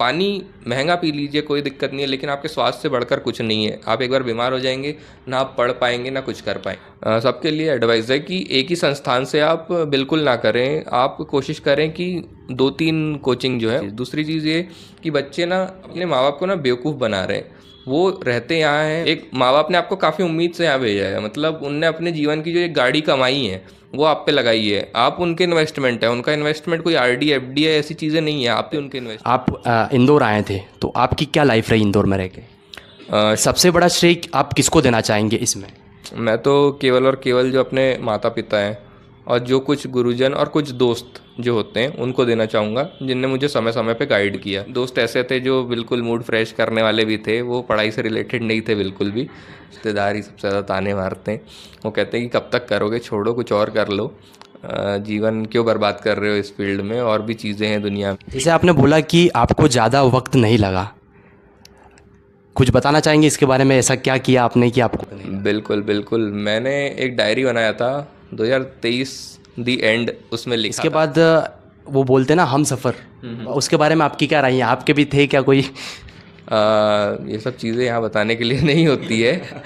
पानी महंगा पी लीजिए, कोई दिक्कत नहीं है, लेकिन आपके स्वास्थ्य से बढ़कर कुछ नहीं है। आप एक बार बीमार हो जाएंगे, ना आप पढ़ पाएंगे ना कुछ कर पाएंगे। सबके लिए एडवाइस है कि एक ही संस्थान से आप बिल्कुल ना करें, आप कोशिश करें कि 2-3 कोचिंग जो है। दूसरी चीज़ ये कि बच्चे ना अपने माँ बाप को ना बेवकूफ़ बना रहे हैं। वो रहते यहाँ हैं, एक माँ बाप ने आपको काफ़ी उम्मीद से यहाँ भेजा है, मतलब उनने अपने जीवन की जो एक गाड़ी कमाई है वो आप पे लगाई है। आप उनके इन्वेस्टमेंट है, उनका इन्वेस्टमेंट कोई आरडी एफडी है, ऐसी चीज़ें नहीं है, आप ही उनके इन्वेस्ट। आप इंदौर आए थे तो आपकी क्या लाइफ रही इंदौर में रह के? सबसे बड़ा श्रेय आप किसको देना चाहेंगे इसमें? मैं तो केवल और केवल जो अपने माता पिता हैं और जो कुछ गुरुजन और कुछ दोस्त जो होते हैं उनको देना चाहूँगा, जिनने मुझे समय समय पे गाइड किया। दोस्त ऐसे थे जो बिल्कुल मूड फ्रेश करने वाले भी थे, वो पढ़ाई से रिलेटेड नहीं थे बिल्कुल भी। रिश्तेदार ही सबसे ज़्यादा ताने मारते हैं, वो कहते हैं कि कब तक करोगे, छोड़ो कुछ और कर लो, जीवन क्यों बर्बाद कर रहे हो इस फील्ड में, और भी चीज़ें हैं दुनिया में। जैसे आपने बोला कि आपको ज़्यादा वक्त नहीं लगा, कुछ बताना चाहेंगे इसके बारे में? ऐसा क्या किया आपने कि आपको नहीं लगा? बिल्कुल बिल्कुल, मैंने एक डायरी बनाया था 2023 दी एंड, उसमें लिखा इसके था। बाद वो बोलते ना हम सफ़र, उसके बारे में आपकी क्या राय है? आपके भी थे क्या कोई? ये सब चीज़ें यहाँ बताने के लिए नहीं होती है।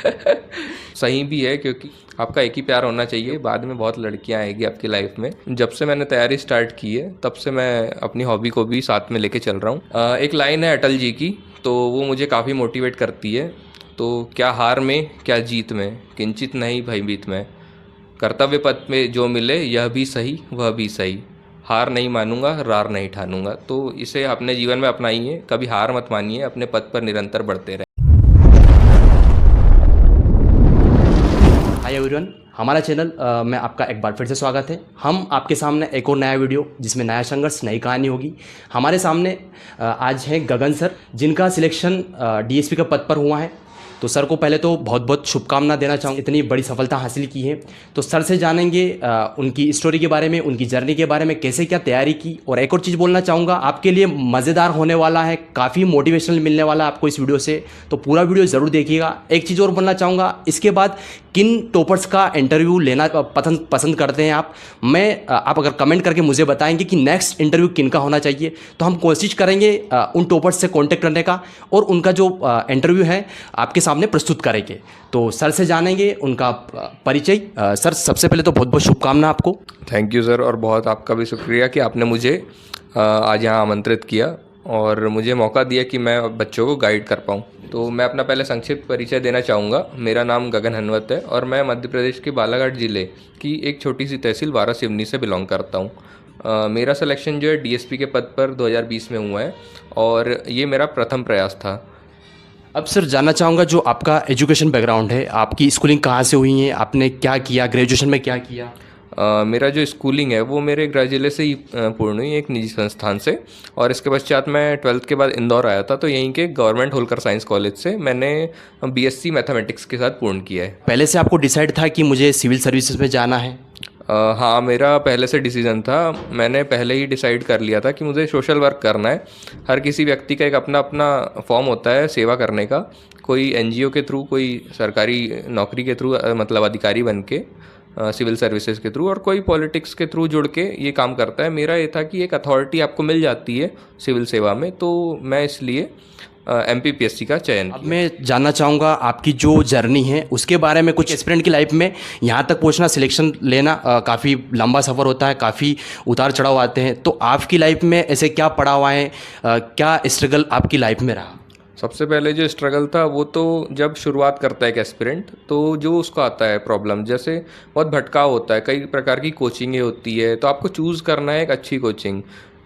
सही भी है, क्योंकि आपका एक ही प्यार होना चाहिए, बाद में बहुत लड़कियाँ आएगी आपकी लाइफ में। जब से मैंने तैयारी स्टार्ट की है तब से मैं अपनी हॉबी को भी साथ में लेके चल रहा हूँ। एक लाइन है अटल जी की, तो वो मुझे काफ़ी मोटिवेट करती है। तो क्या हार में क्या जीत में, किंचित नहीं भयभीत में, कर्तव्य पथ में जो मिले यह भी सही वह भी सही, हार नहीं मानूंगा रार नहीं ठानूंगा। तो इसे अपने जीवन में अपनाइए, कभी हार मत मानिए, अपने पथ पर निरंतर बढ़ते रहें। हाय एवरीवन, हमारा चैनल में आपका एक बार फिर से स्वागत है। हम आपके सामने एक और नया वीडियो जिसमें नया संघर्ष, नई कहानी होगी। हमारे सामने आज हैं गगन सर, जिनका सिलेक्शन डीएसपी के पद पर हुआ है। तो सर को पहले तो बहुत बहुत शुभकामना देना चाहूँगा, इतनी बड़ी सफलता हासिल की है। तो सर से जानेंगे उनकी स्टोरी के बारे में, उनकी जर्नी के बारे में, कैसे क्या तैयारी की। और एक और चीज़ बोलना चाहूँगा, आपके लिए मज़ेदार होने वाला है, काफ़ी मोटिवेशनल मिलने वाला है आपको इस वीडियो से, तो पूरा वीडियो ज़रूर देखिएगा। एक चीज़ और बोलना चाहूँगा, इसके बाद किन टॉपर्स का इंटरव्यू लेना पसंद करते हैं आप अगर कमेंट करके मुझे बताएंगे कि नेक्स्ट इंटरव्यू किन का होना चाहिए, तो हम कोशिश करेंगे उन टॉपर्स से कांटेक्ट करने का और उनका जो इंटरव्यू है आपके सामने प्रस्तुत करेंगे। तो सर से जानेंगे उनका परिचय। सर, सबसे पहले तो बहुत बहुत शुभकामना आपको। थैंक यू सर, और बहुत आपका भी शुक्रिया कि आपने मुझे आज यहाँ आमंत्रित किया और मुझे मौका दिया कि मैं बच्चों को गाइड कर पाऊँ। तो मैं अपना पहले संक्षिप्त परिचय देना चाहूँगा। मेरा नाम गगन हनवत है और मैं मध्य प्रदेश के बालाघाट ज़िले की एक छोटी सी तहसील वारासिवनी से बिलोंग करता हूँ। मेरा सिलेक्शन जो है डीएसपी के पद पर 2020 में हुआ है और ये मेरा प्रथम प्रयास था। अब सर जानना चाहूँगा, जो आपका एजुकेशन बैकग्राउंड है, आपकी स्कूलिंग कहाँ से हुई है, आपने क्या किया, ग्रेजुएशन में क्या किया? मेरा जो स्कूलिंग है वो मेरे गृह जिले से ही पूर्ण हुई, एक निजी संस्थान से। और इसके पश्चात मैं 12th के बाद इंदौर आया था, तो यहीं के गवर्नमेंट होलकर साइंस कॉलेज से मैंने बीएससी मैथमेटिक्स के साथ पूर्ण किया है। पहले से आपको डिसाइड था कि मुझे सिविल सर्विसेज में जाना है? हाँ, मेरा पहले से डिसीजन था। मैंने पहले ही डिसाइड कर लिया था कि मुझे सोशल वर्क करना है। हर किसी व्यक्ति का एक अपना अपना फॉर्म होता है सेवा करने का, कोई एनजीओ के थ्रू, कोई सरकारी नौकरी के थ्रू, मतलब अधिकारी बन के सिविल सर्विसेज के थ्रू, और कोई पॉलिटिक्स के थ्रू जुड़ के ये काम करता है। मेरा ये था कि एक अथॉरिटी आपको मिल जाती है सिविल सेवा में, तो मैं इसलिए एमपीपीएससी का चयन किया। अब मैं जानना चाहूँगा आपकी जो जर्नी है उसके बारे में। कुछ एस्पिरेंट की लाइफ में यहाँ तक पहुँचना, सिलेक्शन लेना काफ़ी लंबा सफ़र होता है, काफ़ी उतार चढ़ाव आते हैं। तो आपकी लाइफ में ऐसे क्या पड़ा हुआ है, क्या स्ट्रगल आपकी लाइफ में रहा? सबसे पहले जो स्ट्रगल था वो तो जब शुरुआत करता है एक एस्पिरेंट, तो जो उसको आता है प्रॉब्लम, जैसे बहुत भटकाव होता है, कई प्रकार की कोचिंगें होती है, तो आपको चूज़ करना है एक अच्छी कोचिंग।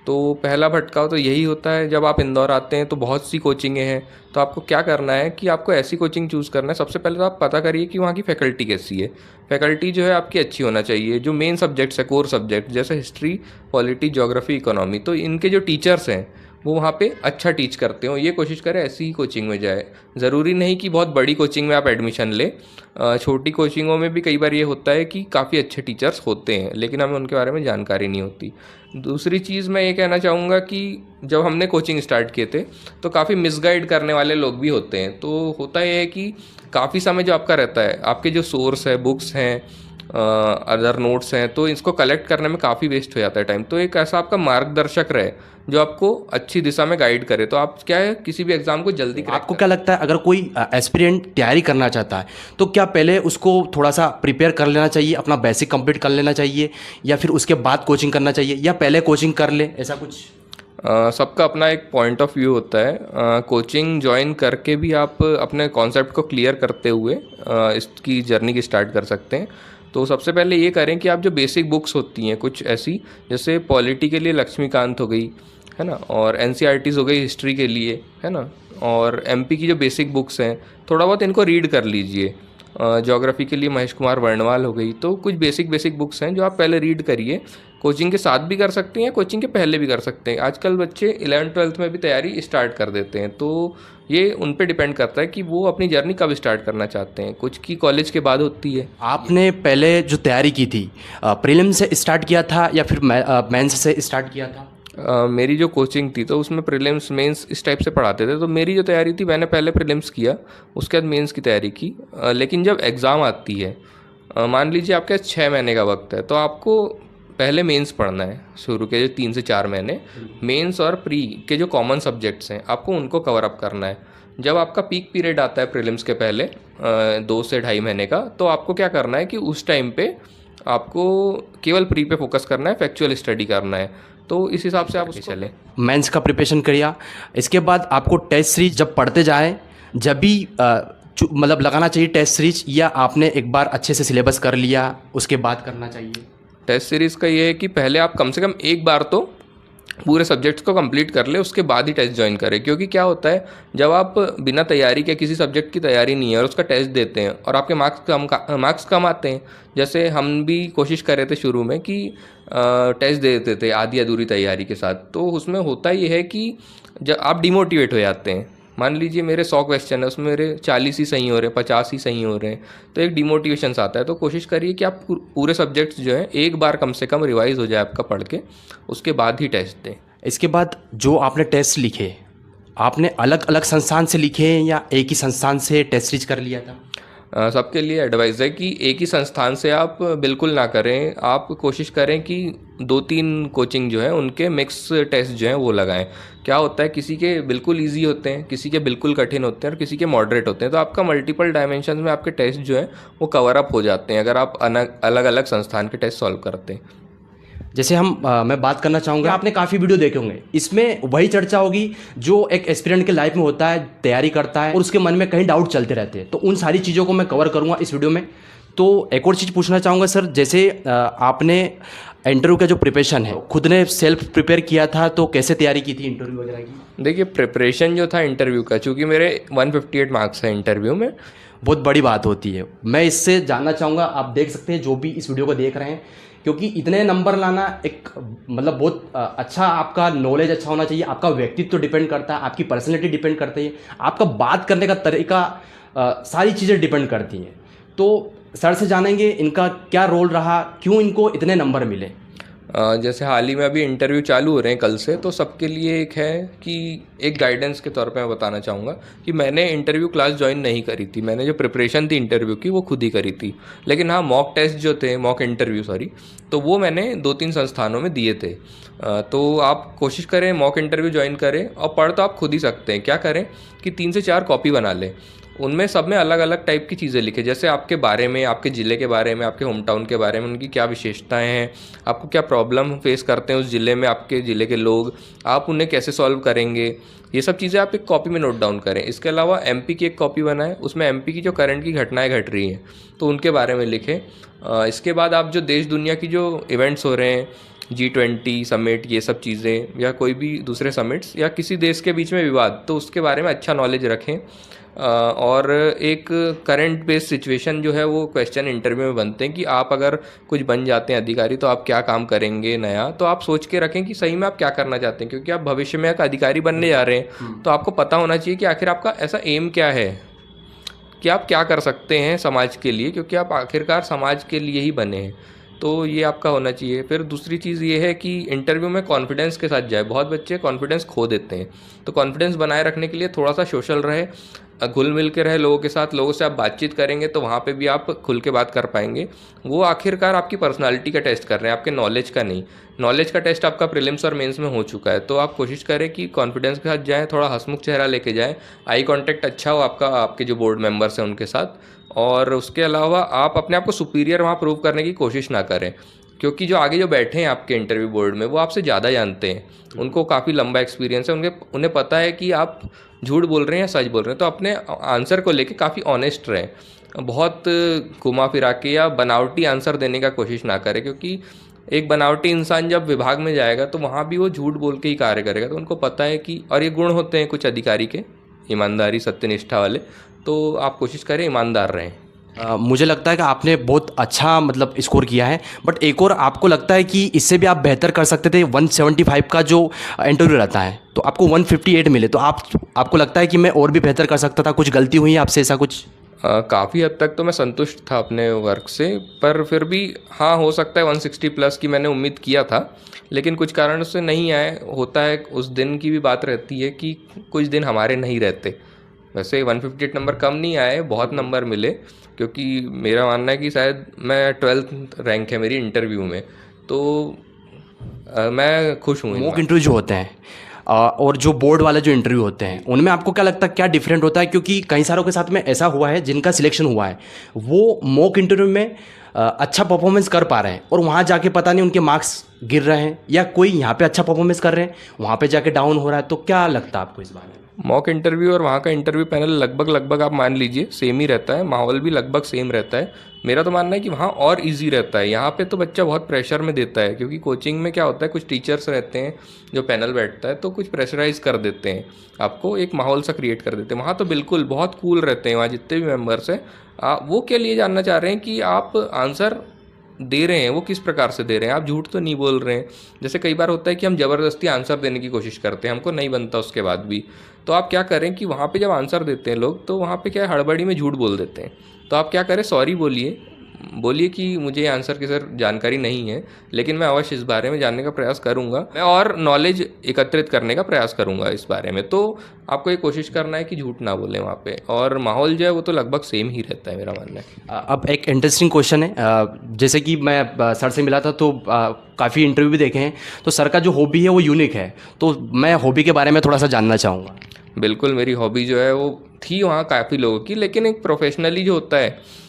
तो पहला भटकाव तो यही होता है, जब आप इंदौर आते हैं तो बहुत सी कोचिंगें हैं, तो आपको क्या करना है कि आपको ऐसी कोचिंग चूज़ करना है। सबसे पहले तो आप पता करिए कि वहाँ की फैकल्टी कैसी है। फैकल्टी जो है आपकी अच्छी होना चाहिए। जो मेन सब्जेक्ट्स है, कोर सब्जेक्ट जैसे हिस्ट्री, पॉलिटी, ज्योग्राफी, इकोनॉमी, तो इनके जो टीचर्स हैं वो वहाँ पे अच्छा टीच करते हो, ये कोशिश करें ऐसी ही कोचिंग में जाए। ज़रूरी नहीं कि बहुत बड़ी कोचिंग में आप एडमिशन लें, छोटी कोचिंगों में भी कई बार ये होता है कि काफ़ी अच्छे टीचर्स होते हैं, लेकिन हमें उनके बारे में जानकारी नहीं होती। दूसरी चीज़ मैं ये कहना चाहूँगा कि जब हमने कोचिंग स्टार्ट किए थे तो काफ़ी मिसगाइड करने वाले लोग भी होते हैं। तो होता ये है कि काफ़ी समय जो आपका रहता है, आपके जो सोर्स है, बुक्स हैं, अदर नोट्स हैं, तो इसको कलेक्ट करने में काफ़ी वेस्ट हो जाता है टाइम। तो एक ऐसा आपका मार्गदर्शक रहे जो आपको अच्छी दिशा में गाइड करे। तो आप क्या है, किसी भी एग्ज़ाम को जल्दी क्रैक आपको क्या लगता है अगर कोई एस्पिरेंट तैयारी करना चाहता है तो क्या पहले उसको थोड़ा सा प्रिपेयर कर लेना चाहिए, अपना बेसिक कंप्लीट कर लेना चाहिए, या फिर उसके बाद कोचिंग करना चाहिए, या पहले कोचिंग कर ले, ऐसा कुछ? सबका अपना एक पॉइंट ऑफ व्यू होता है। कोचिंग ज्वाइन करके भी आप अपने कॉन्सेप्ट को क्लियर करते हुए इसकी जर्नी की स्टार्ट कर सकते हैं। तो सबसे पहले ये करें कि आप जो बेसिक बुक्स होती हैं कुछ ऐसी, जैसे पॉलिटी के लिए लक्ष्मीकांत हो गई, है ना, और एनसीईआरटीज़ हो गई हिस्ट्री के लिए, है ना, और एमपी की जो बेसिक बुक्स हैं थोड़ा बहुत इनको रीड कर लीजिए। ज्योग्राफी के लिए महेश कुमार वर्णवाल हो गई। तो कुछ बेसिक बुक्स हैं जो आप पहले रीड करिए। कोचिंग के साथ भी कर सकते हैं या कोचिंग के पहले भी कर सकते हैं। आजकल बच्चे 11th-12th में भी तैयारी स्टार्ट कर देते हैं, तो ये उन पे डिपेंड करता है कि वो अपनी जर्नी कब स्टार्ट करना चाहते हैं। कुछ की कॉलेज के बाद होती है। आपने पहले जो तैयारी की थी प्रीलिम से स्टार्ट किया था या फिर मेंस से स्टार्ट किया था? मेरी जो कोचिंग थी तो उसमें प्रीलिम्स मेंस इस टाइप से पढ़ाते थे। तो मेरी जो तैयारी थी, मैंने पहले प्रीलिम्स किया, उसके बाद मेंस की तैयारी की। लेकिन जब एग्ज़ाम आती है, मान लीजिए आपके पास 6 महीने का वक्त है, तो आपको पहले मेंस पढ़ना है। शुरू के जो 3 से 4 महीने मेंस और प्री के जो कॉमन सब्जेक्ट्स हैं आपको उनको कवर अप करना है। जब आपका पीक पीरियड आता है प्रीलिम्स के पहले 2 से ढाई महीने का, तो आपको क्या करना है कि उस टाइम पे आपको केवल प्री पे फोकस करना है, फैक्चुअल स्टडी करना है। तो इस हिसाब से आप उसको चलें। मेंस का प्रिपरेशन करिए, इसके बाद आपको टेस्ट सीरीज जब पढ़ते जाएं, जब भी मतलब लगाना चाहिए टेस्ट सीरीज, या आपने एक बार अच्छे से सिलेबस कर लिया उसके बाद करना चाहिए? टेस्ट सीरीज़ का ये है कि पहले आप कम से कम एक बार तो पूरे सब्जेक्ट्स को कंप्लीट कर ले, उसके बाद ही टेस्ट ज्वाइन करें। क्योंकि क्या होता है, जब आप बिना तैयारी के, किसी सब्जेक्ट की तैयारी नहीं है और उसका टेस्ट देते हैं और आपके मार्क्स कम आते हैं, जैसे हम भी कोशिश कर रहे थे शुरू में कि टेस्ट दे देते थे आधी अधूरी तैयारी के साथ, तो उसमें होता ये है कि जब आप डिमोटिवेट हो जाते हैं। मान लीजिए मेरे 100 क्वेश्चन है, उसमें मेरे 40 ही सही हो रहे हैं, 50 ही सही हो रहे हैं, तो एक डिमोटिवेशन आता है। तो कोशिश करिए कि आप पूरे सब्जेक्ट्स जो हैं एक बार कम से कम रिवाइज हो जाए आपका पढ़ के, उसके बाद ही टेस्ट दें। इसके बाद जो आपने टेस्ट लिखे, आपने अलग अलग संस्थान से लिखे या एक ही संस्थान से टेस्ट सीरीज कर लिया था? सबके लिए एडवाइस है कि एक ही संस्थान से आप बिल्कुल ना करें। आप कोशिश करें कि 2-3 कोचिंग जो है उनके मिक्स टेस्ट जो हैं वो लगाएं। क्या होता है, किसी के बिल्कुल इजी होते हैं, किसी के बिल्कुल कठिन होते हैं और किसी के मॉडरेट होते हैं। तो आपका मल्टीपल डायमेंशन में आपके टेस्ट जो हैं वो कवर अप हो जाते हैं अगर आप अलग अलग संस्थान के टेस्ट सॉल्व करते हैं। जैसे मैं बात करना चाहूँगा, आपने काफ़ी वीडियो देखे होंगे, इसमें वही चर्चा होगी जो एक एस्पिरेंट के लाइफ में होता है, तैयारी करता है और उसके मन में कहीं डाउट चलते रहते हैं। तो उन सारी चीज़ों को मैं कवर करूँगा इस वीडियो में। तो एक और चीज़ पूछना चाहूँगा सर, जैसे आपने इंटरव्यू का जो प्रिपरेशन है खुद ने सेल्फ प्रिपेयर किया था, तो कैसे तैयारी की थी इंटरव्यू वगैरह की? देखिए, प्रिपरेशन जो था इंटरव्यू का, चूँकि मेरे 158 मार्क्स हैं इंटरव्यू में, बहुत बड़ी बात होती है। मैं इससे जानना चाहूँगा, आप देख सकते हैं जो भी इस वीडियो को देख रहे हैं, क्योंकि इतने नंबर लाना एक मतलब बहुत अच्छा, आपका नॉलेज अच्छा होना चाहिए, आपका व्यक्तित्व तो डिपेंड करता है, आपकी पर्सनैलिटी डिपेंड करती है, आपका बात करने का तरीका, सारी चीज़ें डिपेंड करती हैं। तो सर से जानेंगे इनका क्या रोल रहा, क्यों इनको इतने नंबर मिले? जैसे हाल ही में अभी इंटरव्यू चालू हो रहे हैं कल से, तो सबके लिए एक है कि एक गाइडेंस के तौर पे मैं बताना चाहूँगा कि मैंने इंटरव्यू क्लास ज्वाइन नहीं करी थी। मैंने जो प्रिपरेशन थी इंटरव्यू की वो खुद ही करी थी। लेकिन हाँ, मॉक टेस्ट जो थे, मॉक इंटरव्यू सॉरी, तो वो मैंने 2-3 संस्थानों में दिए थे। तो आप कोशिश करें मॉक इंटरव्यू ज्वाइन करें, और पढ़ तो आप खुद ही सकते हैं। क्या करें कि 3 से 4 कॉपी बना लें, उनमें सब में अलग अलग टाइप की चीज़ें लिखें। जैसे आपके बारे में, आपके ज़िले के बारे में, आपके होम टाउन के बारे में, उनकी क्या विशेषताएं हैं, आपको क्या प्रॉब्लम फेस करते हैं उस ज़िले में आपके ज़िले के लोग, आप उन्हें कैसे सॉल्व करेंगे, ये सब चीज़ें आप एक कॉपी में नोट डाउन करें। इसके अलावा एमपी की एक कॉपी बनाएं, उसमें एमपी की जो करंट की घटनाएँ घट रही हैं तो उनके बारे में लिखें। इसके बाद आप जो देश दुनिया की जो इवेंट्स हो रहे हैं, G20 समिट, ये सब चीज़ें, या कोई भी दूसरे समिट्स, या किसी देश के बीच में विवाद, तो उसके बारे में अच्छा नॉलेज रखें। और एक करंट बेस्ड सिचुएशन जो है वो क्वेश्चन इंटरव्यू में बनते हैं कि आप अगर कुछ बन जाते हैं अधिकारी तो आप क्या काम करेंगे नया। तो आप सोच के रखें कि सही में आप क्या करना चाहते हैं, क्योंकि आप भविष्य में एक अधिकारी बनने जा रहे हैं, तो आपको पता होना चाहिए कि आखिर आपका ऐसा एम क्या है कि आप क्या कर सकते हैं समाज के लिए, क्योंकि आप आखिरकार समाज के लिए ही बने हैं। तो ये आपका होना चाहिए। फिर दूसरी चीज़ ये है कि इंटरव्यू में कॉन्फिडेंस के साथ जाए। बहुत बच्चे कॉन्फिडेंस खो देते हैं, तो कॉन्फिडेंस बनाए रखने के लिए थोड़ा सा सोशल रहे, घुल मिल के रहे लोगों के साथ। लोगों से आप बातचीत करेंगे तो वहाँ पे भी आप खुल के बात कर पाएंगे। वो आखिरकार आपकी पर्सनालिटी का टेस्ट कर रहे हैं, आपके नॉलेज का नहीं। नॉलेज का टेस्ट आपका प्रीलिम्स और मेंस में हो चुका है, तो आप कोशिश करें कि कॉन्फिडेंस के साथ जाएँ, थोड़ा हंसमुख चेहरा लेके जाएँ, आई कांटेक्ट अच्छा हो आपका आपके जो बोर्ड मेंबर्स हैं उनके साथ। और उसके अलावा आप अपने आप को सुपीरियर वहाँ प्रूव करने की कोशिश ना करें, क्योंकि जो आगे जो बैठे हैं आपके इंटरव्यू बोर्ड में वो आपसे ज़्यादा जानते हैं, उनको काफ़ी लंबा एक्सपीरियंस है, उन्हें पता है कि आप झूठ बोल रहे हैं या सच बोल रहे हैं। तो अपने आंसर को लेके काफ़ी ऑनेस्ट रहें, बहुत घुमा फिरा के या बनावटी आंसर देने का कोशिश ना करें, क्योंकि एक बनावटी इंसान जब विभाग में जाएगा तो वहाँ भी वो झूठ बोल के ही कार्य करेगा। तो उनको पता है कि, और ये गुण होते हैं कुछ अधिकारी के, ईमानदारी सत्यनिष्ठा वाले, तो आप कोशिश करें ईमानदार रहें। मुझे लगता है कि आपने बहुत अच्छा मतलब स्कोर किया है, बट एक और आपको लगता है कि इससे भी आप बेहतर कर सकते थे? 175 का जो इंटरव्यू रहता है तो आपको 158 मिले, तो आपको लगता है कि मैं और भी बेहतर कर सकता था? कुछ गलती हुई है आपसे, ऐसा कुछ? काफ़ी हद तक तो मैं संतुष्ट था अपने वर्क से, पर फिर भी हाँ, हो सकता है 160 प्लस की मैंने उम्मीद किया था, लेकिन कुछ कारण से नहीं आए। होता है, उस दिन की भी बात रहती है कि कुछ दिन हमारे नहीं रहते। वैसे 158 नंबर कम नहीं आए, बहुत नंबर मिले, क्योंकि मेरा मानना है कि शायद मैं 12th रैंक है मेरी इंटरव्यू में, तो मैं खुश हूँ। मॉक इंटरव्यू जो होते हैं और जो बोर्ड वाले जो इंटरव्यू होते हैं, उनमें आपको क्या लगता है क्या डिफरेंट होता है? क्योंकि कई सारों के साथ में ऐसा हुआ है जिनका सिलेक्शन हुआ है, वो मॉक इंटरव्यू में अच्छा परफॉर्मेंस कर पा रहे हैं और वहाँ जाके पता नहीं उनके मार्क्स गिर रहे हैं, या कोई यहाँ पे अच्छा परफॉर्मेंस कर रहे हैं वहाँ पे जाके डाउन हो रहा है। तो क्या लगता है आपको इस बारे में? मॉक इंटरव्यू और वहाँ का इंटरव्यू पैनल लगभग आप मान लीजिए सेम ही रहता है, माहौल भी लगभग सेम रहता है। मेरा तो मानना है कि वहाँ और इजी रहता है। यहाँ पे तो बच्चा बहुत प्रेशर में देता है, क्योंकि कोचिंग में क्या होता है, कुछ टीचर्स रहते हैं जो पैनल बैठता है तो कुछ प्रेशराइज कर देते हैं, आपको एक माहौल सा क्रिएट कर देते हैं। वहाँ तो बिल्कुल बहुत कूल रहते हैं, वहाँ जितने भी मेम्बर्स हैं वो क्या लिए जानना चाह रहे हैं कि आप आंसर दे रहे हैं वो किस प्रकार से दे रहे हैं, आप झूठ तो नहीं बोल रहे हैं। जैसे कई बार होता है कि हम ज़बरदस्ती आंसर देने की कोशिश करते हैं, हमको नहीं बनता उसके बाद भी। तो आप क्या करें कि वहाँ पे जब आंसर देते हैं लोग, तो वहाँ पे क्या है, हड़बड़ी में झूठ बोल देते हैं। तो आप क्या करें, सॉरी बोलिए कि मुझे आंसर की सर जानकारी नहीं है, लेकिन मैं अवश्य इस बारे में जानने का प्रयास करूंगा, मैं और नॉलेज एकत्रित करने का प्रयास करूंगा इस बारे में। तो आपको ये कोशिश करना है कि झूठ ना बोलें वहाँ पे, और माहौल जो है वो तो लगभग सेम ही रहता है, मेरा मानना है। अब एक इंटरेस्टिंग क्वेश्चन है, जैसे कि मैं सर से मिला था तो काफ़ी इंटरव्यू भी देखे हैं, तो सर का जो हॉबी है वो यूनिक है, तो मैं हॉबी के बारे में थोड़ा सा जानना चाहूँगा। बिल्कुल, मेरी हॉबी जो है वो थी वहाँ काफ़ी लोगों की, लेकिन एक प्रोफेशनली जो होता है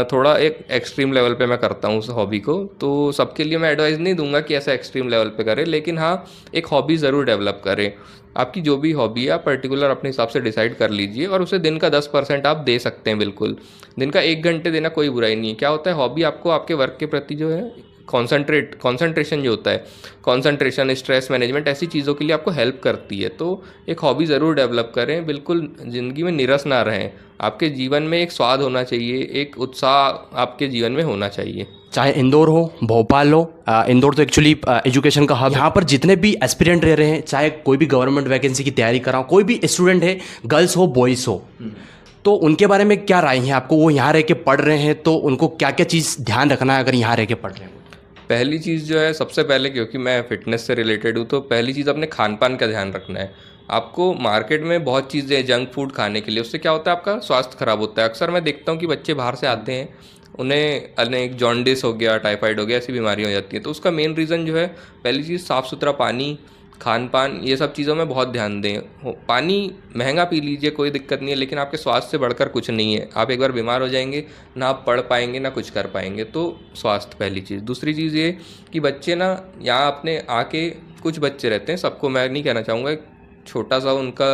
थोड़ा एक एक्सट्रीम लेवल पे मैं करता हूँ उस हॉबी को। तो सबके लिए मैं एडवाइस नहीं दूंगा कि ऐसा एक्सट्रीम लेवल पे करें, लेकिन हाँ, एक हॉबी ज़रूर डेवलप करें। आपकी जो भी हॉबी है आप पर्टिकुलर अपने हिसाब से डिसाइड कर लीजिए, और उसे दिन का 10% आप दे सकते हैं। बिल्कुल, दिन का 1 घंटे देना कोई बुराई नहीं है। क्या होता है, हॉबी आपको आपके वर्क के प्रति जो है कंसंट्रेशन जो होता है, कंसंट्रेशन, स्ट्रेस मैनेजमेंट, ऐसी चीज़ों के लिए आपको हेल्प करती है। तो एक हॉबी ज़रूर डेवलप करें। बिल्कुल ज़िंदगी में निरस ना रहें, आपके जीवन में एक स्वाद होना चाहिए, एक उत्साह आपके जीवन में होना चाहिए। चाहे इंदौर हो, भोपाल हो, इंदौर तो एक्चुअली एजुकेशन का हब, यहाँ पर जितने भी एस्पिरेंट रह रहे हैं, चाहे कोई भी गवर्नमेंट वैकेंसी की तैयारी कर रहा हो, कोई भी स्टूडेंट है, गर्ल्स हो बॉयज़ हो, तो उनके बारे में क्या राय है आपको? वो यहाँ रह के पढ़ रहे हैं तो उनको क्या क्या चीज़ ध्यान रखना है अगर यहाँ रह के पढ़ रहे हैं? पहली चीज़ जो है, सबसे पहले, क्योंकि मैं फ़िटनेस से रिलेटेड हूँ, तो पहली चीज़ अपने खान पान का ध्यान रखना है। आपको मार्केट में बहुत चीज़ें हैं जंक फूड खाने के लिए, उससे क्या होता है, आपका स्वास्थ्य खराब होता है। अक्सर मैं देखता हूँ कि बच्चे बाहर से आते हैं, उन्हें अनेक जॉन्डिस हो गया, टाइफाइड हो गया, ऐसी बीमारियाँ हो जाती हैं। तो उसका मेन रीज़न जो है, पहली चीज़ साफ़ सुथरा पानी, खान पान, ये सब चीज़ों में बहुत ध्यान दें। पानी महंगा पी लीजिए, कोई दिक्कत नहीं है, लेकिन आपके स्वास्थ्य से बढ़कर कुछ नहीं है। आप एक बार बीमार हो जाएंगे, ना आप पढ़ पाएंगे ना कुछ कर पाएंगे। तो स्वास्थ्य पहली चीज़। दूसरी चीज़ ये कि बच्चे ना यहाँ अपने आके, कुछ बच्चे रहते हैं, सबको मैं नहीं कहना चाहूँगा, एक छोटा सा उनका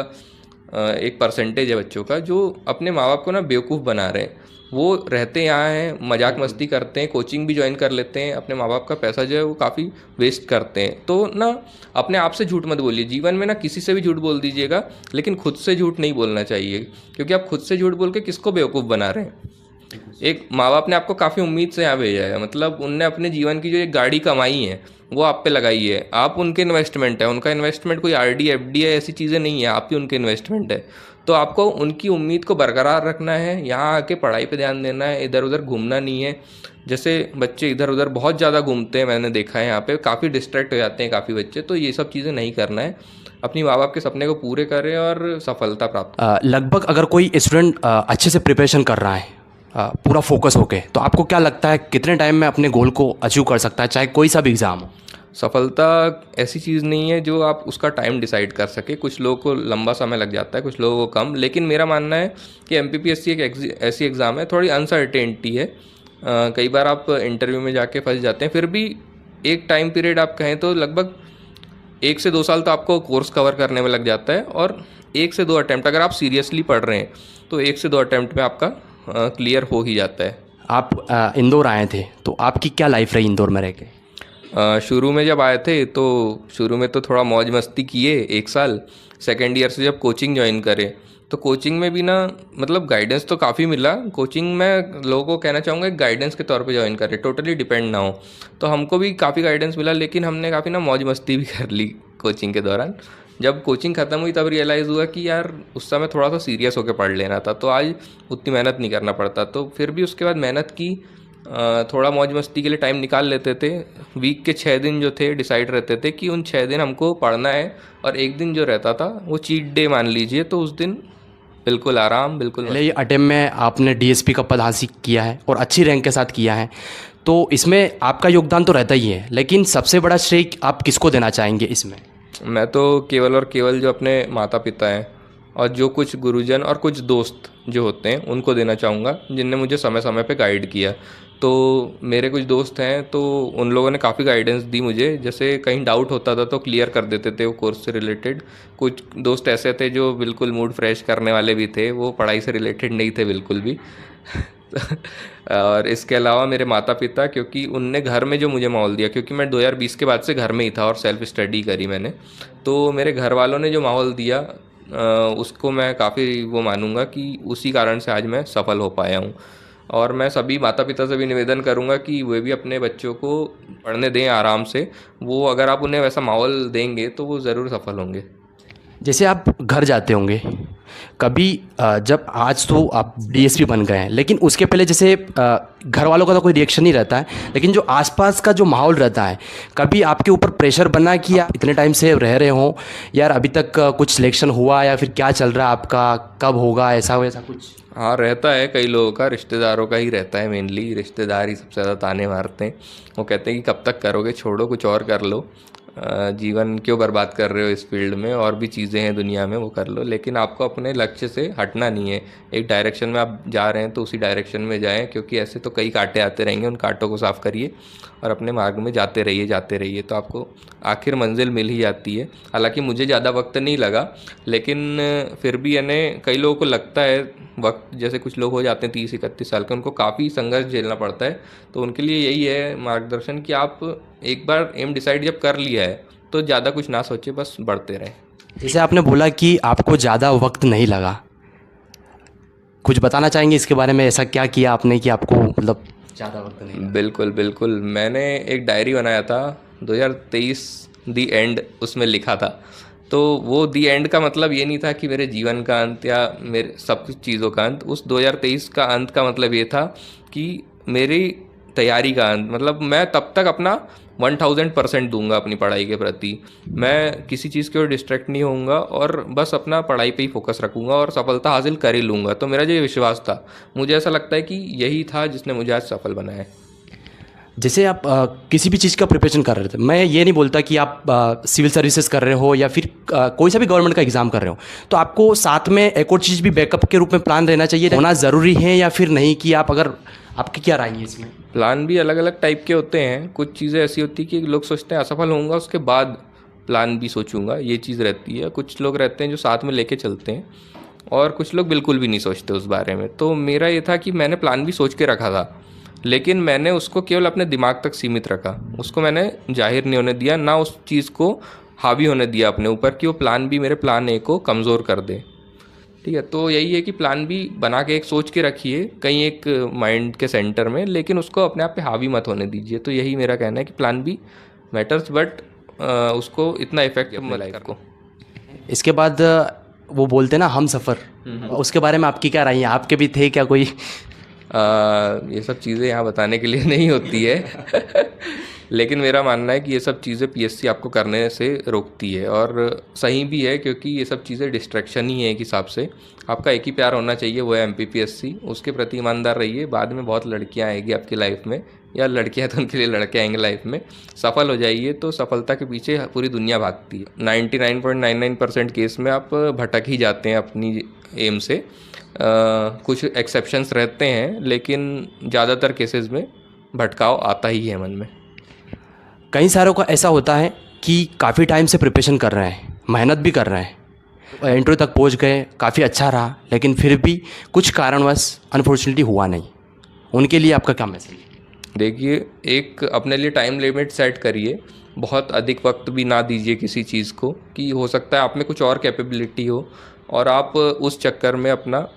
एक परसेंटेज है बच्चों का जो अपने माँ बाप को ना बेवकूफ़ बना रहे हैं। वो रहते यहाँ हैं, मजाक मस्ती करते हैं, कोचिंग भी ज्वाइन कर लेते हैं, अपने माँ बाप का पैसा जो है वो काफ़ी वेस्ट करते हैं। तो ना अपने आप से झूठ मत बोलिए जीवन में, ना किसी से भी झूठ बोल दीजिएगा, लेकिन खुद से झूठ नहीं बोलना चाहिए, क्योंकि आप खुद से झूठ बोल के किसको बेवकूफ़ बना रहे हैं। एक माँ बाप ने आपको काफ़ी उम्मीद से यहाँ भेजा है, मतलब उनने अपने जीवन की जो एक गाड़ी कमाई है वो आप पे लगाइए। आप उनके इन्वेस्टमेंट है, उनका इन्वेस्टमेंट कोई आरडी एफडी है ऐसी चीज़ें नहीं है, आप ही उनके इन्वेस्टमेंट है। तो आपको उनकी उम्मीद को बरकरार रखना है, यहाँ आके पढ़ाई पे ध्यान देना है, इधर उधर घूमना नहीं है। जैसे बच्चे इधर उधर बहुत ज़्यादा घूमते हैं, मैंने देखा है यहाँ पे काफ़ी डिस्ट्रैक्ट हो जाते हैं काफ़ी बच्चे, तो ये सब चीज़ें नहीं करना है। अपनी माँ बाप के सपने को पूरे करें और सफलता प्राप्त। लगभग अगर कोई स्टूडेंट अच्छे से प्रिपरेशन कर रहा है पूरा फोकस होके, तो आपको क्या लगता है कितने टाइम में अपने गोल को अचीव कर सकता है, चाहे कोई सा भी एग्ज़ाम हो? सफलता ऐसी चीज़ नहीं है जो आप उसका टाइम डिसाइड कर सके। कुछ लोगों को लंबा समय लग जाता है, कुछ लोगों को कम। लेकिन मेरा मानना है कि एमपीपीएससी एक ऐसी एग्ज़ाम है, थोड़ी अनसर्टेनिटी है। कई बार आप इंटरव्यू में जाके फंस जाते हैं। फिर भी एक टाइम पीरियड आप कहें तो लगभग 1 से 2 साल तो आपको कोर्स कवर करने में लग जाता है, और 1 से 2 अटैम्प्ट अगर आप सीरियसली पढ़ रहे हैं तो 1 से 2 अटैम्प्ट में आपका क्लियर हो ही जाता है। आप इंदौर आए थे, तो आपकी क्या लाइफ रही इंदौर में रह के? शुरू में जब आए थे तो शुरू में तो थोड़ा मौज मस्ती किए 1 साल। सेकेंड ईयर से जब कोचिंग ज्वाइन करे तो कोचिंग में भी ना मतलब गाइडेंस तो काफ़ी मिला। कोचिंग में लोगों को कहना चाहूँगा एक गाइडेंस के तौर पे ज्वाइन करे, टोटली डिपेंड ना हो। तो हमको भी काफ़ी गाइडेंस मिला, लेकिन हमने काफ़ी ना मौज मस्ती भी कर ली कोचिंग के दौरान। जब कोचिंग ख़त्म हुई तब रियलाइज़ हुआ कि यार उस समय थोड़ा सा सीरियस होकर पढ़ लेना था, तो आज उतनी मेहनत नहीं करना पड़ता। तो फिर भी उसके बाद मेहनत की, थोड़ा मौज मस्ती के लिए टाइम निकाल लेते थे। वीक के 6 दिन जो थे डिसाइड रहते थे कि उन 6 दिन हमको पढ़ना है, और एक दिन जो रहता था वो चीट डे मान लीजिए, तो उस दिन बिल्कुल आराम, बिल्कुल पहले ये अटेम्प्ट में आपने डीएसपी का पद हासिल किया है और अच्छी रैंक के साथ किया है, तो इसमें आपका योगदान तो रहता ही है, लेकिन सबसे बड़ा श्रेय आप किसको देना चाहेंगे इसमें? मैं तो केवल और केवल जो अपने माता पिता हैं और जो कुछ गुरुजन और कुछ दोस्त जो होते हैं उनको देना चाहूँगा, जिनने मुझे समय समय पे गाइड किया। तो मेरे कुछ दोस्त हैं, तो उन लोगों ने काफ़ी गाइडेंस दी मुझे। जैसे कहीं डाउट होता था तो क्लियर कर देते थे वो कोर्स से रिलेटेड। कुछ दोस्त ऐसे थे जो बिल्कुल मूड फ्रेश करने वाले भी थे, वो पढ़ाई से रिलेटेड नहीं थे बिल्कुल भी। और इसके अलावा मेरे माता पिता, क्योंकि उनने घर में जो मुझे माहौल दिया, क्योंकि मैं 2020 के बाद से घर में ही था और सेल्फ स्टडी करी मैंने, तो मेरे घर वालों ने जो माहौल दिया उसको मैं काफ़ी वो मानूंगा कि उसी कारण से आज मैं सफल हो पाया हूँ। और मैं सभी माता पिता से भी निवेदन करूँगा कि वे भी अपने बच्चों को पढ़ने दें आराम से। वो अगर आप उन्हें वैसा माहौल देंगे तो वो ज़रूर सफल होंगे। जैसे आप घर जाते होंगे कभी, जब आज तो आप डीएसपी बन गए हैं, लेकिन उसके पहले जैसे घर वालों का तो कोई रिएक्शन नहीं रहता है, लेकिन जो आसपास का जो माहौल रहता है, कभी आपके ऊपर प्रेशर बना कि आप इतने टाइम से रह रहे हो, यार अभी तक कुछ सिलेक्शन हुआ या फिर क्या चल रहा है आपका, कब होगा, ऐसा वैसा कुछ? हाँ, रहता है कई लोगों का, रिश्तेदारों का ही रहता है मेनली। रिश्तेदार ही सबसे ज़्यादा ताने मारते हैं। वो कहते हैं कि कब तक करोगे, छोड़ो कुछ और कर लो, जीवन क्यों बर्बाद कर रहे हो इस फील्ड में, और भी चीज़ें हैं दुनिया में वो कर लो। लेकिन आपको अपने लक्ष्य से हटना नहीं है। एक डायरेक्शन में आप जा रहे हैं तो उसी डायरेक्शन में जाएं, क्योंकि ऐसे तो कई कांटे आते रहेंगे, उन कांटों को साफ़ करिए और अपने मार्ग में जाते रहिए, तो आपको आखिर मंजिल मिल ही जाती है। हालांकि मुझे ज़्यादा वक्त नहीं लगा, लेकिन फिर भी यानी कई लोगों को लगता है वक्त, जैसे कुछ लोग हो जाते हैं 30-31 साल के, उनको काफ़ी संघर्ष झेलना पड़ता है। तो उनके लिए यही है मार्गदर्शन कि आप एक बार एम डिसाइड जब कर लिया है तो ज़्यादा कुछ ना सोचे, बस बढ़ते रहें। जैसे आपने बोला कि आपको ज़्यादा वक्त नहीं लगा, कुछ बताना चाहेंगे इसके बारे में? ऐसा क्या किया आपने कि आपको मतलब ज़्यादा वक्त नहीं लगा? बिल्कुल बिल्कुल, मैंने एक डायरी बनाया था 2023 दी एंड, उसमें लिखा था। तो वो दी एंड का मतलब ये नहीं था कि मेरे जीवन का अंत या मेरे सब कुछ चीज़ों का अंत। उस 2023 का अंत का मतलब ये था कि मेरी तैयारी का अंत। मतलब मैं तब तक अपना 1000% दूंगा अपनी पढ़ाई के प्रति। मैं किसी चीज़ की ओर डिस्ट्रैक्ट नहीं होऊंगा और बस अपना पढ़ाई पे ही फोकस रखूंगा और सफलता हासिल कर ही लूँगा। तो मेरा जो ये विश्वास था, मुझे ऐसा लगता है कि यही था जिसने मुझे आज सफल बनाया है। जैसे आप किसी भी चीज़ का प्रिपरेशन कर रहे थे, मैं ये नहीं बोलता कि आप सिविल सर्विसेज कर रहे हो या फिर कोई सा भी गवर्नमेंट का एग्ज़ाम कर रहे हो, तो आपको साथ में एक और चीज़ भी बैकअप के रूप में प्लान रहना चाहिए, होना ज़रूरी है या फिर नहीं? कि आप अगर, आपकी क्या राय है इसमें? प्लान भी अलग अलग टाइप के होते हैं। कुछ चीज़ें ऐसी होती कि लोग सोचते हैं असफल होऊंगा उसके बाद प्लान भी सोचूंगा, ये चीज़ रहती है। कुछ लोग रहते हैं जो साथ में लेके चलते हैं, और कुछ लोग बिल्कुल भी नहीं सोचते उस बारे में। तो मेरा ये था कि मैंने प्लान भी सोच के रखा था, लेकिन मैंने उसको केवल अपने दिमाग तक सीमित रखा। उसको मैंने जाहिर नहीं होने दिया, ना उस चीज़ को हावी होने दिया अपने ऊपर कि वो प्लान भी मेरे प्लान ए को कमज़ोर कर दे। ठीक है, तो यही है कि प्लान भी बना के एक सोच के रखिए कहीं एक माइंड के सेंटर में, लेकिन उसको अपने आप पे हावी मत होने दीजिए। तो यही मेरा कहना है कि प्लान भी मैटर्स, बट उसको इतना इफेक्ट अपने लाइफ को। इसके बाद वो बोलते हैं ना हम सफ़र, उसके बारे में आपकी क्या राय है? आपके भी थे क्या कोई? ये सब चीज़ें यहाँ बताने के लिए नहीं होती है लेकिन मेरा मानना है कि ये सब चीज़ें पीएससी आपको करने से रोकती है, और सही भी है, क्योंकि ये सब चीज़ें डिस्ट्रैक्शन ही है एक हिसाब से। आपका एक ही प्यार होना चाहिए, वो है एमपीपीएससी। उसके प्रति ईमानदार रहिए, बाद में बहुत लड़कियाँ आएगी आपकी लाइफ में, या लड़कियाँ तो उनके लिए लड़के आएंगे लाइफ में। सफल हो जाइए, तो सफलता के पीछे पूरी दुनिया भागती है। 99.99% केस में आप भटक ही जाते हैं अपनी एम से। कुछ एक्सेप्शंस रहते हैं, लेकिन ज़्यादातर केसेस में भटकाव आता ही है मन में। कई सारों का ऐसा होता है कि काफ़ी टाइम से प्रिपरेशन कर रहे हैं, मेहनत भी कर रहे हैं, इंटरव्यू तक पहुंच गए, काफ़ी अच्छा रहा, लेकिन फिर भी कुछ कारणवश अनफॉर्चुनेटली हुआ नहीं। उनके लिए आपका क्या मैसेज? देखिए, एक अपने लिए टाइम लिमिट सेट करिए, बहुत अधिक वक्त भी ना दीजिए किसी चीज़ को, कि हो सकता है आप में कुछ और कैपेबिलिटी हो और आप उस चक्कर में अपना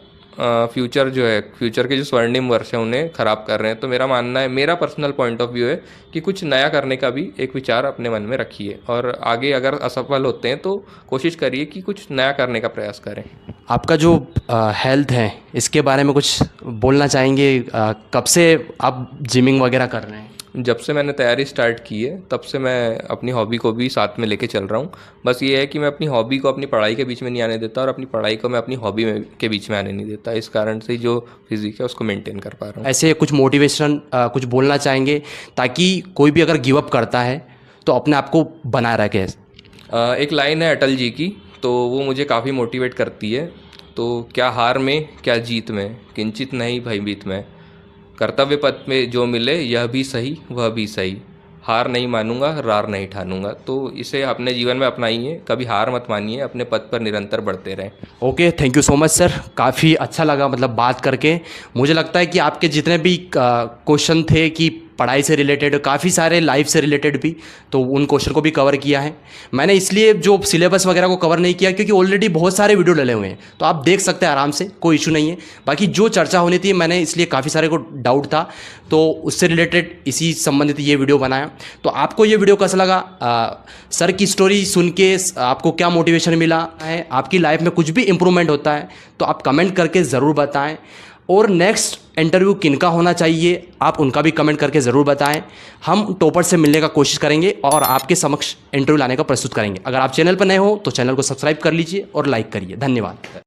फ्यूचर जो है, फ्यूचर के जो स्वर्णिम वर्ष हैं उन्हें ख़राब कर रहे हैं। तो मेरा मानना है, मेरा पर्सनल पॉइंट ऑफ व्यू है कि कुछ नया करने का भी एक विचार अपने मन में रखिए, और आगे अगर असफल होते हैं तो कोशिश करिए कि कुछ नया करने का प्रयास करें। आपका जो हेल्थ है, इसके बारे में कुछ बोलना चाहेंगे? कब से आप जिमिंग वगैरह कर रहे हैं? जब से मैंने तैयारी स्टार्ट की है तब से मैं अपनी हॉबी को भी साथ में लेके चल रहा हूँ। बस ये है कि मैं अपनी हॉबी को अपनी पढ़ाई के बीच में नहीं आने देता, और अपनी पढ़ाई को मैं अपनी हॉबी में के बीच में आने नहीं देता। इस कारण से जो फिजिक है उसको मेंटेन कर पा रहा हूँ। ऐसे कुछ मोटिवेशन कुछ बोलना चाहेंगे ताकि कोई भी अगर गिव अप करता है तो अपने आप को बनाए रखे? एक लाइन है अटल जी की, तो वो मुझे काफ़ी मोटिवेट करती है। तो क्या हार में क्या जीत में, किंचित नहीं भयभीत में, कर्तव्य पथ में जो मिले यह भी सही वह भी सही, हार नहीं मानूंगा रार नहीं ठानूंगा। तो इसे अपने जीवन में अपनाइए, कभी हार मत मानिए, अपने पथ पर निरंतर बढ़ते रहें। Okay, thank you so much sir, काफ़ी अच्छा लगा मतलब बात करके। मुझे लगता है कि आपके जितने भी क्वेश्चन थे कि पढ़ाई से रिलेटेड, काफ़ी सारे लाइफ से रिलेटेड भी, तो उन क्वेश्चन को भी कवर किया है मैंने। इसलिए जो सिलेबस वगैरह को कवर नहीं किया क्योंकि ऑलरेडी बहुत सारे वीडियो डले हुए हैं, तो आप देख सकते हैं आराम से, कोई इशू नहीं है। बाकी जो चर्चा होनी थी, मैंने इसलिए काफ़ी सारे को डाउट था तो उससे रिलेटेड इसी संबंधित ये वीडियो बनाया। तो आपको ये वीडियो कैसा लगा? सर की स्टोरी सुन के आपको क्या मोटिवेशन मिला है? आपकी लाइफ में कुछ भी इंप्रूवमेंट होता है तो आप कमेंट करके ज़रूर बताएं। और नेक्स्ट इंटरव्यू किनका होना चाहिए, आप उनका भी कमेंट करके ज़रूर बताएं। हम टॉपर से मिलने का कोशिश करेंगे और आपके समक्ष इंटरव्यू लाने का प्रस्तुत करेंगे। अगर आप चैनल पर नए हो तो चैनल को सब्सक्राइब कर लीजिए और लाइक करिए। धन्यवाद।